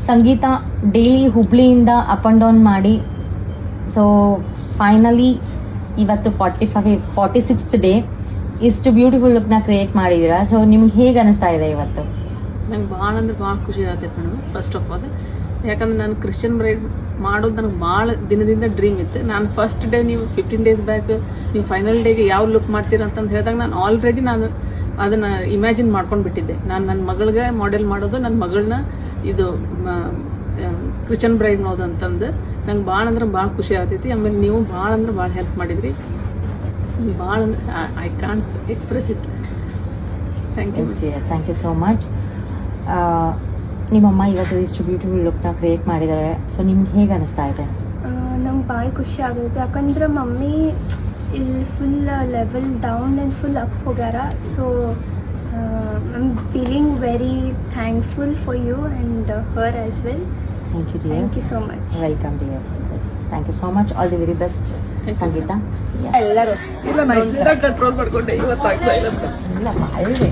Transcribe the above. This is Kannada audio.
ಸಂಗೀತ ಡೈಲಿ ಹುಬ್ಳಿಯಿಂದ ಅಪ್ ಆ್ಯಂಡ್ ಡೌನ್ ಮಾಡಿ ಸೊ ಫೈನಲಿ ಇವತ್ತು 46th ಡೇ ಇಷ್ಟು ಬ್ಯೂಟಿಫುಲ್ ಲುಕ್ನ ಕ್ರಿಯೇಟ್ ಮಾಡಿದ್ದೀರಾ. ಸೊ ನಿಮ್ಗೆ ಹೇಗೆ ಅನಿಸ್ತಾ ಇದೆ ಇವತ್ತು? ನಂಗೆ ಭಾಳ ಅಂದ್ರೆ ಭಾಳ ಖುಷಿ ಆಗ್ತೈತೆ ಮೇಡಮ್. ಫಸ್ಟ್ ಆಫ್ ಆಲ್ ಯಾಕಂದ್ರೆ ನಾನು ಕ್ರಿಶ್ಚಿಯನ್ ಬ್ರೈಡ್ ಮಾಡೋದು ನನಗೆ ಭಾಳ ದಿನದಿಂದ ಡ್ರೀಮ್ ಇತ್ತು. ನಾನು ಫಸ್ಟ್ ಡೇ ನೀವು 15 days ಬ್ಯಾಕ್ ನೀವು ಫೈನಲ್ ಡೇಗೆ ಯಾವ ಲುಕ್ ಮಾಡ್ತೀರ ಅಂತಂದು ಹೇಳಿದಾಗ ನಾನು ಆಲ್ರೆಡಿ ನಾನು ಅದನ್ನು ಇಮ್ಯಾಜಿನ್ ಮಾಡ್ಕೊಂಡು ಬಿಟ್ಟಿದ್ದೆ. ನಾನು ನನ್ನ ಮಗಳಿಗೆ ಮಾಡೆಲ್ ಮಾಡೋದು, ನನ್ನ ಮಗಳನ್ನ ಇದು ಕ್ರಿಶ್ಚಿಯನ್ ಬ್ರೈಡ್ ಮಾಡೋದು ಅಂತಂದು ನಂಗೆ ಭಾಳ ಅಂದ್ರೆ ಭಾಳ ಖುಷಿ ಆಗ್ತೈತಿ. ಆಮೇಲೆ ನೀವು ಭಾಳ ಅಂದ್ರೆ ಭಾಳ ಹೆಲ್ಪ್ ಮಾಡಿದ್ರಿ. ಭಾಳ ಅಂದ್ರೆ I can't express it. Thank you. Thank you so much. ನಿಮ್ಮಮ್ಮ ಇವತ್ತು ಇಷ್ಟು ಬ್ಯೂಟಿಫುಲ್ ಲುಕ್ನ ಕ್ರಿಯೇಟ್ ಮಾಡಿದ್ದಾರೆ. ಸೊ ನಿಮ್ಗೆ ಹೇಗೆ ಅನಿಸ್ತಾ ಇದೆ? ನಂಗೆ ಭಾಳ ಖುಷಿ ಆಗೈತೆ. ಯಾಕಂದ್ರೆ ಮಮ್ಮಿ ಇಲ್ಲಿ full level down and full up ಹೋಗ್ಯಾರ. So I am feeling very thankful for you and her as well. Thank you dear. Thank you so much. Welcome dear. Thank you so much. All the very best Sangeetha. ಎಲ್ಲರೂ ಇಲ್ಲ ಕಂಟ್ರೋಲ್ ಮಾಡ್ಕೊಂಡೆ ಇವತ್ತು ಆಗ್ತಾ ಇಲ್ಲ. ಇಲ್ಲ ಆಲ್ರೆಡಿ